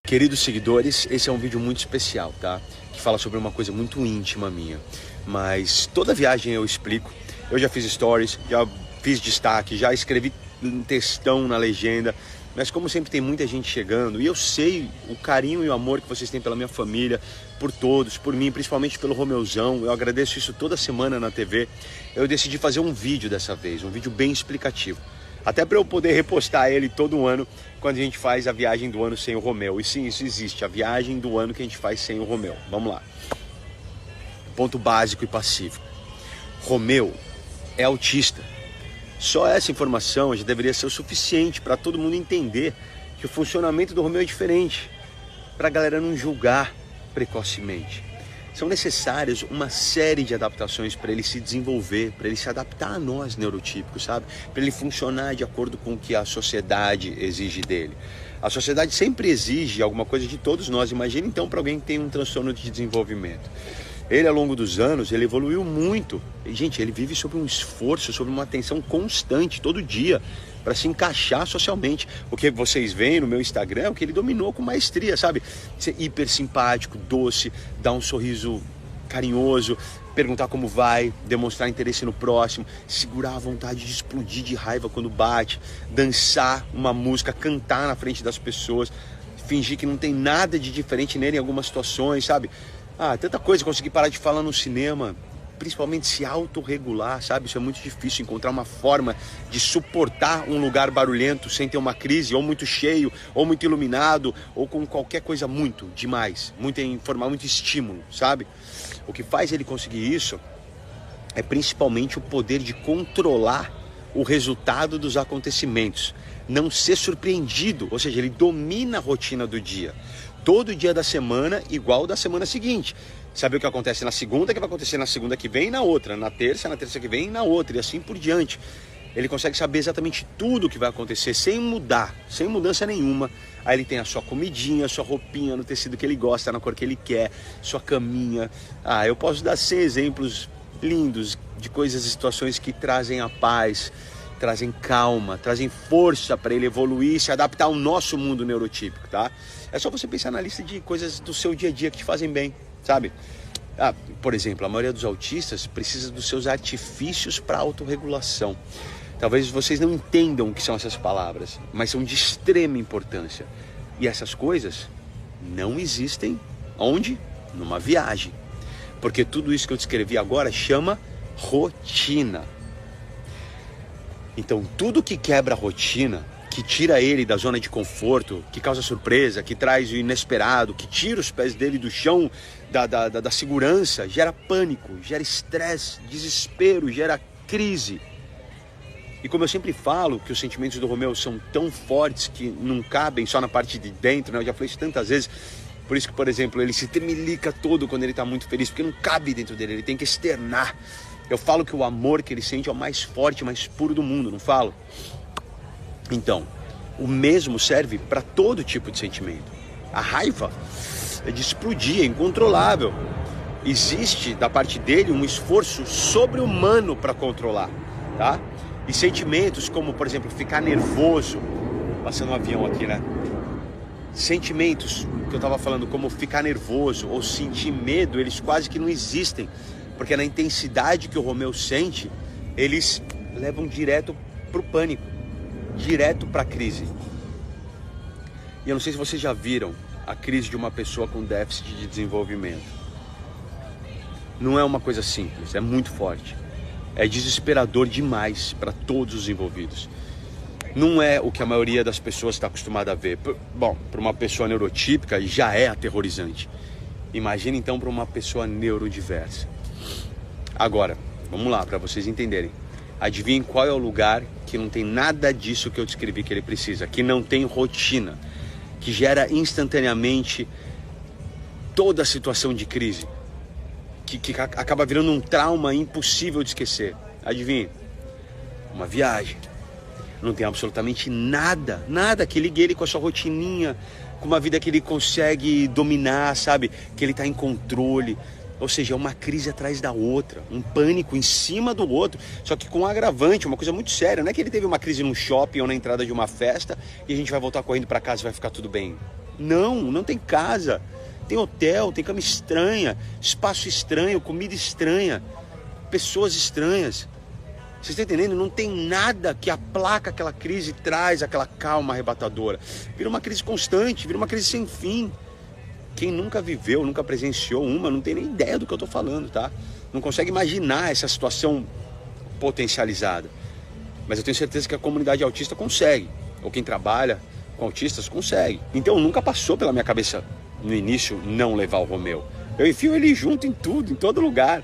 Queridos seguidores, esse é um vídeo muito especial, tá? Que fala sobre uma coisa muito íntima minha. Mas toda viagem eu explico. Eu já fiz stories, já fiz destaque, já escrevi um textão na legenda. Mas como sempre tem muita gente chegando, e eu sei o carinho e o amor que vocês têm pela minha família, por todos, por mim, principalmente pelo Romeuzão, eu agradeço isso toda semana na TV, eu decidi fazer um vídeo dessa vez, um vídeo bem explicativo. Até para eu poder repostar ele todo ano, quando a gente faz a viagem do ano sem o Romeu. E sim, isso existe, a viagem do ano que a gente faz sem o Romeu. Vamos lá. Ponto básico e pacífico. Romeu é autista. Só essa informação já deveria ser o suficiente para todo mundo entender que o funcionamento do Romeu é diferente, para a galera não julgar precocemente. São necessárias uma série de adaptações para ele se desenvolver, para ele se adaptar a nós neurotípicos, sabe? Para ele funcionar de acordo com o que a sociedade exige dele. A sociedade sempre exige alguma coisa de todos nós. Imagina então para alguém que tem um transtorno de desenvolvimento. Ele, ao longo dos anos, ele evoluiu muito. E, gente, ele vive sob um esforço, sob uma atenção constante, todo dia, para se encaixar socialmente. O que vocês veem no meu Instagram é o que ele dominou com maestria, sabe? Ser hiper simpático, doce, dar um sorriso carinhoso, perguntar como vai, demonstrar interesse no próximo, segurar a vontade de explodir de raiva quando bate, dançar uma música, cantar na frente das pessoas, fingir que não tem nada de diferente nele em algumas situações, sabe? Tanta coisa, conseguir parar de falar no cinema, principalmente se autorregular, sabe? Isso é muito difícil, encontrar uma forma de suportar um lugar barulhento sem ter uma crise, ou muito cheio, ou muito iluminado, ou com qualquer coisa muito demais, muito estímulo, sabe? O que faz ele conseguir isso é principalmente o poder de controlar o resultado dos acontecimentos, não ser surpreendido, ou seja, ele domina a rotina do dia. Todo dia da semana igual da semana seguinte. Saber o que acontece na segunda, que vai acontecer na segunda que vem e na outra. Na terça que vem e na outra. E assim por diante. Ele consegue saber exatamente tudo o que vai acontecer sem mudar, sem mudança nenhuma. Aí ele tem a sua comidinha, a sua roupinha no tecido que ele gosta, na cor que ele quer, sua caminha. Eu posso dar 100 exemplos lindos de coisas e situações que trazem a paz, trazem calma, trazem força para ele evoluir e se adaptar ao nosso mundo neurotípico, tá? É só você pensar na lista de coisas do seu dia a dia que te fazem bem, sabe? Por exemplo, a maioria dos autistas precisa dos seus artifícios para autorregulação. Talvez vocês não entendam o que são essas palavras, mas são de extrema importância. E essas coisas não existem onde? Numa viagem. Porque tudo isso que eu descrevi agora chama rotina. Então, tudo que quebra a rotina, que tira ele da zona de conforto, que causa surpresa, que traz o inesperado, que tira os pés dele do chão, da segurança, gera pânico, gera estresse, desespero, gera crise. E como eu sempre falo, que os sentimentos do Romeu são tão fortes que não cabem só na parte de dentro, né? Eu já falei isso tantas vezes. Por isso que, por exemplo, ele se tremelica todo quando ele está muito feliz, porque não cabe dentro dele, ele tem que externar. Eu falo que o amor que ele sente é o mais forte, mais puro do mundo, não falo? Então, o mesmo serve para todo tipo de sentimento. A raiva é de explodir, é incontrolável. Existe da parte dele um esforço sobre-humano para controlar, tá? E sentimentos como, por exemplo, ficar nervoso, passando um avião aqui, né? Sentimentos que eu estava falando, como ficar nervoso ou sentir medo, eles quase que não existem. Porque na intensidade que o Romeu sente, eles levam direto para o pânico, direto para a crise. E eu não sei se vocês já viram a crise de uma pessoa com déficit de desenvolvimento. Não é uma coisa simples, é muito forte. É desesperador demais para todos os envolvidos. Não é o que a maioria das pessoas está acostumada a ver. Bom, para uma pessoa neurotípica já é aterrorizante. Imagina então para uma pessoa neurodiversa. Agora, vamos lá, para vocês entenderem. Adivinhem qual é o lugar que não tem nada disso que eu descrevi que ele precisa, que não tem rotina, que gera instantaneamente toda a situação de crise, que acaba virando um trauma impossível de esquecer. Adivinhem? Uma viagem. Não tem absolutamente nada que ligue ele com a sua rotininha, com uma vida que ele consegue dominar, sabe? Que ele está em controle. Ou seja, é uma crise atrás da outra, um pânico em cima do outro, só que com um agravante, uma coisa muito séria. Não é que ele teve uma crise num shopping ou na entrada de uma festa e a gente vai voltar correndo para casa e vai ficar tudo bem. Não, não tem casa, tem hotel, tem cama estranha, espaço estranho, comida estranha, pessoas estranhas. Vocês estão entendendo? Não tem nada que aplaca aquela crise e traz aquela calma arrebatadora. Vira uma crise constante, vira uma crise sem fim. Quem nunca viveu, nunca presenciou uma, não tem nem ideia do que eu estou falando, tá? Não consegue imaginar essa situação potencializada. Mas eu tenho certeza que a comunidade autista consegue. Ou quem trabalha com autistas consegue. Então nunca passou pela minha cabeça no início não levar o Romeu. Eu enfio ele junto em tudo, em todo lugar.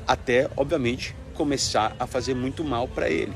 Até, obviamente, começar a fazer muito mal para ele.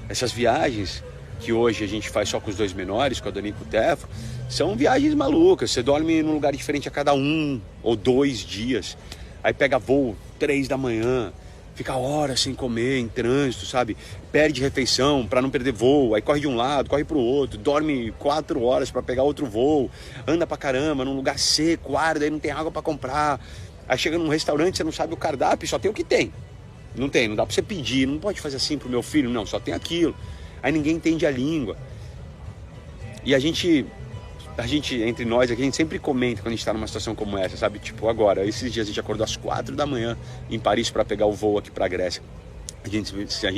Essas viagens que hoje a gente faz só com os dois menores, com a Dani e com o Tefo, são viagens malucas. Você dorme num lugar diferente a cada 1 ou 2 dias. Aí pega voo 3 da manhã, fica horas sem comer, em trânsito, sabe? Perde refeição para não perder voo, aí corre de um lado, corre pro outro, dorme 4 horas para pegar outro voo, anda pra caramba, num lugar seco, árido, aí não tem água para comprar. Aí chega num restaurante, você não sabe o cardápio, só tem o que tem. Não tem, não dá pra você pedir, não pode fazer assim pro meu filho, não, só tem aquilo. Aí ninguém entende a língua. E a gente, entre nós aqui, a gente sempre comenta quando a gente tá numa situação como essa, sabe? Tipo, agora, esses dias a gente acordou às 4 da manhã em Paris para pegar o voo aqui pra Grécia. A gente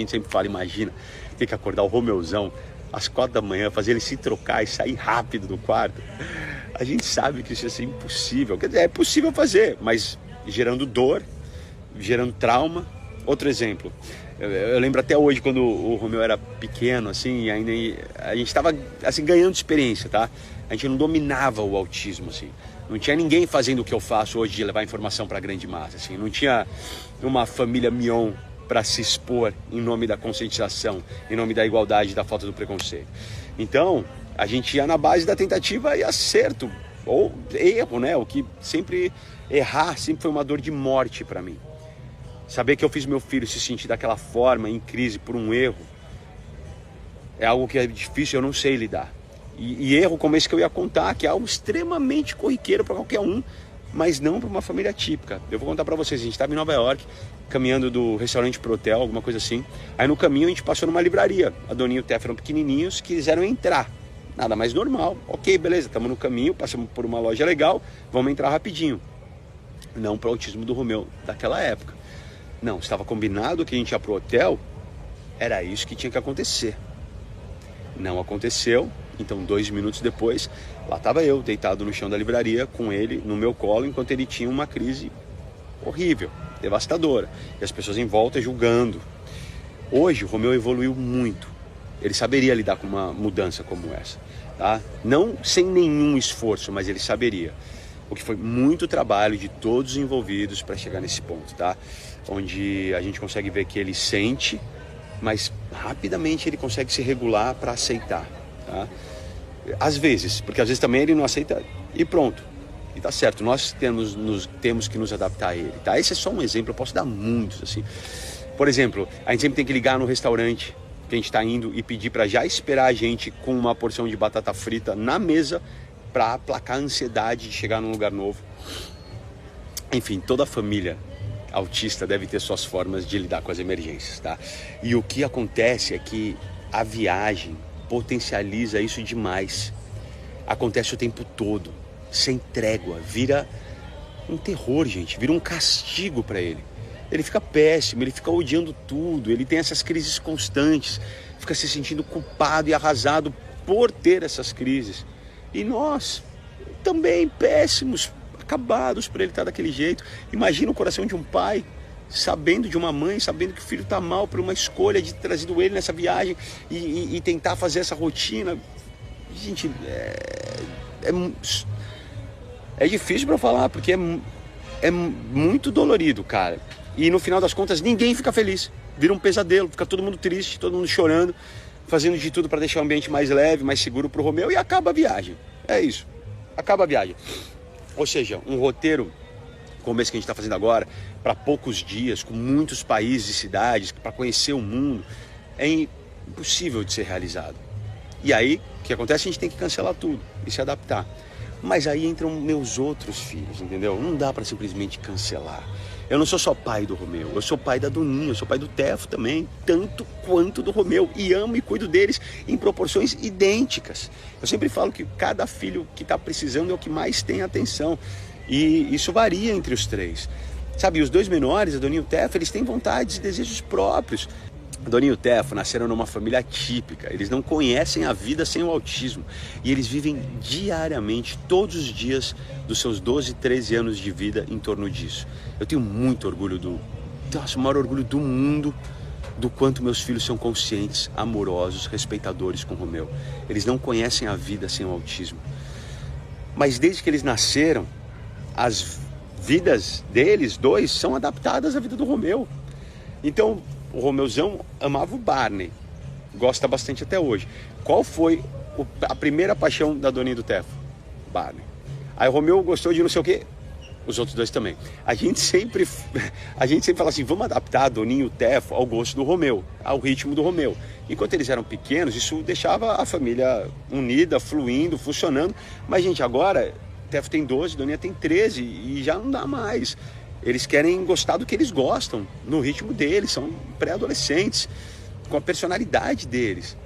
sempre fala, imagina, ter que acordar o Romeuzão às 4 da manhã, fazer ele se trocar e sair rápido do quarto. A gente sabe que isso ia ser impossível. Quer dizer, é possível fazer, mas gerando dor, gerando trauma. Outro exemplo, eu lembro até hoje quando o Romeu era pequeno, assim, e ainda a gente estava assim, ganhando experiência, tá? A gente não dominava o autismo, assim. Não tinha ninguém fazendo o que eu faço hoje de levar informação para a grande massa, assim. Não tinha uma família Mion para se expor em nome da conscientização, em nome da igualdade, da falta do preconceito. Então, a gente ia na base da tentativa e acerto, ou erro, né? O que sempre errar sempre foi uma dor de morte para mim. Saber que eu fiz meu filho se sentir daquela forma, em crise, por um erro, é algo que é difícil, eu não sei lidar. E erro como esse que eu ia contar, que é algo extremamente corriqueiro para qualquer um, mas não para uma família típica. Eu vou contar para vocês, a gente estava em Nova York, caminhando do restaurante pro hotel, alguma coisa assim. Aí no caminho a gente passou numa livraria. A Dona e o Tef eram pequenininhos, quiseram entrar. Nada mais normal. Ok, beleza, estamos no caminho, passamos por uma loja legal, vamos entrar rapidinho. Não para o autismo do Romeu daquela época. Não, estava combinado que a gente ia pro hotel, era isso que tinha que acontecer. Não aconteceu, então 2 minutos depois, lá estava eu, deitado no chão da livraria, com ele no meu colo, enquanto ele tinha uma crise horrível, devastadora. E as pessoas em volta julgando. Hoje o Romeu evoluiu muito. Ele saberia lidar com uma mudança como essa, tá? Não sem nenhum esforço, mas ele saberia. O que foi muito trabalho de todos os envolvidos para chegar nesse ponto, tá? Onde a gente consegue ver que ele sente, mas rapidamente ele consegue se regular para aceitar, tá? Às vezes, porque às vezes também ele não aceita e pronto. E tá certo, nós temos que nos adaptar a ele, tá? Esse é só um exemplo, eu posso dar muitos, assim. Por exemplo, a gente sempre tem que ligar no restaurante que a gente está indo e pedir para já esperar a gente com uma porção de batata frita na mesa para aplacar a ansiedade de chegar num lugar novo. Enfim, toda a família autista deve ter suas formas de lidar com as emergências, tá? E o que acontece é que a viagem potencializa isso demais. Acontece o tempo todo, sem trégua, vira um terror, gente, vira um castigo para ele. Ele fica péssimo, ele fica odiando tudo, ele tem essas crises constantes, fica se sentindo culpado e arrasado por ter essas crises. E nós, também péssimos, acabados por ele estar daquele jeito. Imagina o coração de um pai, sabendo de uma mãe, sabendo que o filho está mal por uma escolha de ter trazido ele nessa viagem e tentar fazer essa rotina. Gente, é difícil para falar, porque é muito dolorido, cara. E no final das contas, ninguém fica feliz. Vira um pesadelo, fica todo mundo triste, todo mundo chorando, fazendo de tudo para deixar o ambiente mais leve, mais seguro para o Romeu, e acaba a viagem. É isso, acaba a viagem. Ou seja, um roteiro como esse que a gente está fazendo agora, para poucos dias, com muitos países e cidades, para conhecer o mundo, é impossível de ser realizado. E aí, o que acontece? A gente tem que cancelar tudo e se adaptar. Mas aí entram meus outros filhos, entendeu? Não dá para simplesmente cancelar. Eu não sou só pai do Romeu, eu sou pai da Doninha, eu sou pai do Tefo também, tanto quanto do Romeu, e amo e cuido deles em proporções idênticas. Eu sempre falo que cada filho que está precisando é o que mais tem atenção, e isso varia entre os três. Sabe, os dois menores, a Doninha e o Tefo, eles têm vontades e desejos próprios. A Doninha e o Tefo nasceram numa família atípica, eles não conhecem a vida sem o autismo e eles vivem diariamente, todos os dias dos seus 12, 13 anos de vida em torno disso. Eu tenho muito orgulho o maior orgulho do mundo do quanto meus filhos são conscientes, amorosos, respeitadores com o Romeu. Eles não conhecem a vida sem o autismo. Mas desde que eles nasceram, as vidas deles, dois, são adaptadas à vida do Romeu. Então, o Romeuzão amava o Barney, gosta bastante até hoje. Qual foi a primeira paixão da Doninha e do Tefo? Barney. Aí o Romeu gostou de não sei o quê, os outros dois também. A gente sempre fala assim, vamos adaptar a Doninha e o Tefo ao gosto do Romeu, ao ritmo do Romeu. Enquanto eles eram pequenos, isso deixava a família unida, fluindo, funcionando. Mas, gente, agora, o Tefo tem 12, a Doninha tem 13 e já não dá mais. Eles querem gostar do que eles gostam, no ritmo deles, são pré-adolescentes, com a personalidade deles.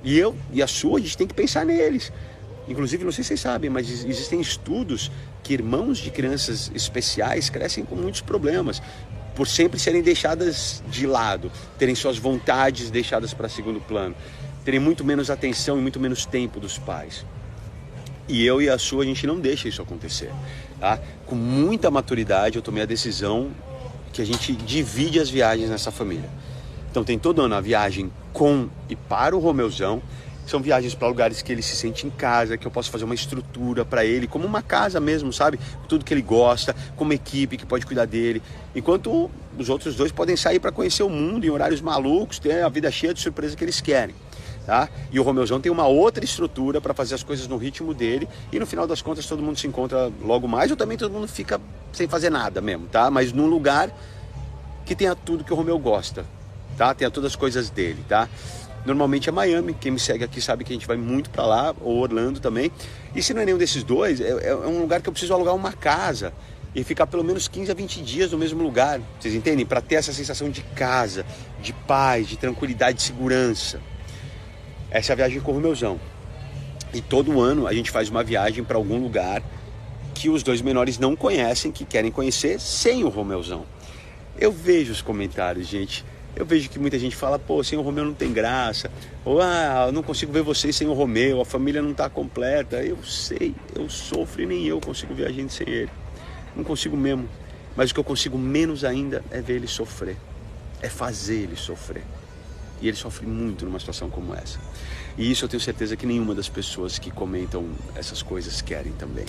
E eu e a sua, a gente tem que pensar neles. Inclusive, não sei se vocês sabem, mas existem estudos que irmãos de crianças especiais crescem com muitos problemas, por sempre serem deixadas de lado, terem suas vontades deixadas para segundo plano, terem muito menos atenção e muito menos tempo dos pais. E eu e a sua, a gente não deixa isso acontecer, tá? Com muita maturidade, eu tomei a decisão que a gente divide as viagens nessa família. Então tem todo ano a viagem com e para o Romeuzão. São viagens para lugares que ele se sente em casa, que eu posso fazer uma estrutura para ele, como uma casa mesmo, sabe? Tudo que ele gosta, como equipe que pode cuidar dele. Enquanto os outros dois podem sair para conhecer o mundo em horários malucos, ter a vida cheia de surpresa que eles querem. Tá? E o Romeuzão tem uma outra estrutura para fazer as coisas no ritmo dele e no final das contas todo mundo se encontra logo mais ou também todo mundo fica sem fazer nada mesmo, tá? Mas num lugar que tenha tudo que o Romeu gosta, tá? Tenha todas as coisas dele, tá? Normalmente é Miami, quem me segue aqui sabe que a gente vai muito para lá, ou Orlando também. E se não é nenhum desses dois, é um lugar que eu preciso alugar uma casa e ficar pelo menos 15 a 20 dias no mesmo lugar, vocês entendem? Para ter essa sensação de casa, de paz, de tranquilidade, de segurança. Essa é a viagem com o Romeuzão. E todo ano a gente faz uma viagem para algum lugar que os dois menores não conhecem, que querem conhecer sem o Romeuzão. Eu vejo os comentários, gente. Eu vejo que muita gente fala, pô, sem o Romeu não tem graça. Ou, eu não consigo ver vocês sem o Romeu, a família não está completa. Eu sei, eu sofro e nem eu consigo ver a gente sem ele. Não consigo mesmo. Mas o que eu consigo menos ainda é ver ele sofrer. É fazer ele sofrer. E ele sofre muito numa situação como essa. E isso eu tenho certeza que nenhuma das pessoas que comentam essas coisas querem também,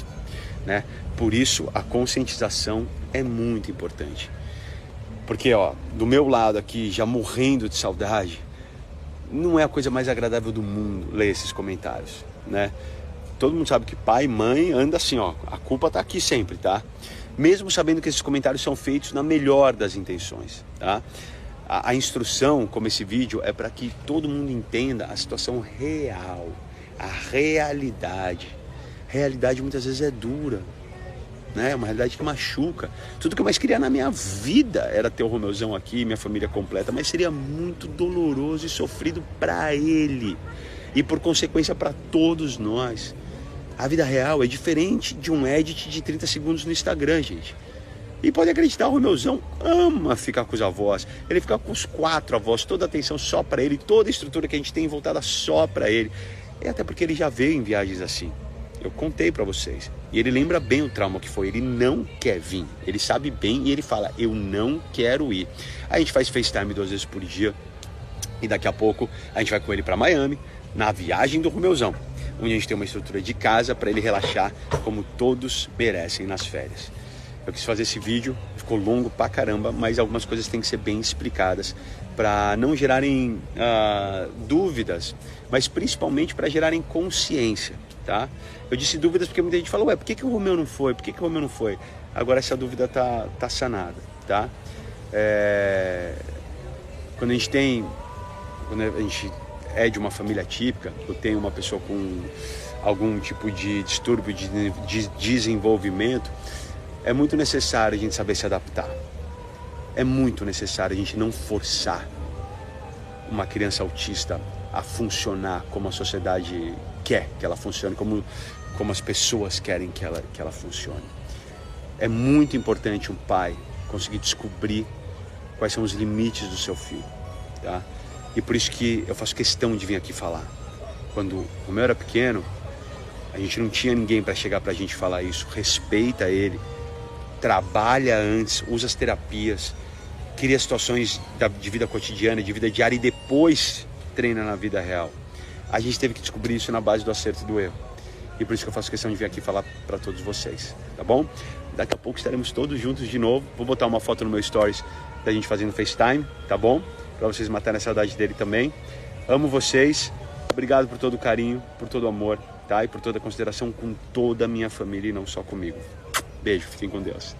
né? Por isso a conscientização é muito importante. Porque, do meu lado aqui, já morrendo de saudade, não é a coisa mais agradável do mundo ler esses comentários, né? Todo mundo sabe que pai e mãe anda assim, a culpa tá aqui sempre, tá? Mesmo sabendo que esses comentários são feitos na melhor das intenções, tá? A instrução, como esse vídeo, é para que todo mundo entenda a situação real, a realidade. A realidade muitas vezes é dura, né? É uma realidade que machuca. Tudo que eu mais queria na minha vida era ter o Romeuzão aqui, minha família completa, mas seria muito doloroso e sofrido para ele e por consequência para todos nós. A vida real é diferente de um edit de 30 segundos no Instagram, gente. E pode acreditar, o Romeuzão ama ficar com os avós. Ele fica com os 4 avós, toda a atenção só para ele, toda a estrutura que a gente tem voltada só para ele. E até porque ele já veio em viagens assim. Eu contei para vocês. E ele lembra bem o trauma que foi. Ele não quer vir. Ele sabe bem e ele fala, eu não quero ir. A gente faz FaceTime 2 vezes por dia. E daqui a pouco a gente vai com ele para Miami, na viagem do Romeuzão, onde a gente tem uma estrutura de casa para ele relaxar como todos merecem nas férias. Eu quis fazer esse vídeo, ficou longo pra caramba, mas algumas coisas têm que ser bem explicadas para não gerarem dúvidas, mas principalmente para gerarem consciência, tá? Eu disse dúvidas porque muita gente falou, por que o Romeu não foi? Por que o Romeu não foi? Agora essa dúvida tá sanada, tá? Quando a gente é de uma família típica, ou tem uma pessoa com algum tipo de distúrbio de desenvolvimento, é muito necessário a gente saber se adaptar. É muito necessário a gente não forçar uma criança autista a funcionar como a sociedade quer que ela funcione, como as pessoas querem que ela funcione. É muito importante um pai conseguir descobrir quais são os limites do seu filho, tá? E por isso que eu faço questão de vir aqui falar. Quando o meu era pequeno, a gente não tinha ninguém para chegar pra gente falar isso. Respeita ele, trabalha antes, usa as terapias, cria situações de vida cotidiana, de vida diária e depois treina na vida real. A gente teve que descobrir isso na base do acerto e do erro. E por isso que eu faço questão de vir aqui falar para todos vocês, tá bom? Daqui a pouco estaremos todos juntos de novo. Vou botar uma foto no meu stories da gente fazendo FaceTime, tá bom? Para vocês matarem a saudade dele também. Amo vocês. Obrigado por todo o carinho, por todo o amor, tá? E por toda a consideração com toda a minha família e não só comigo. Beijo, fiquem com Deus.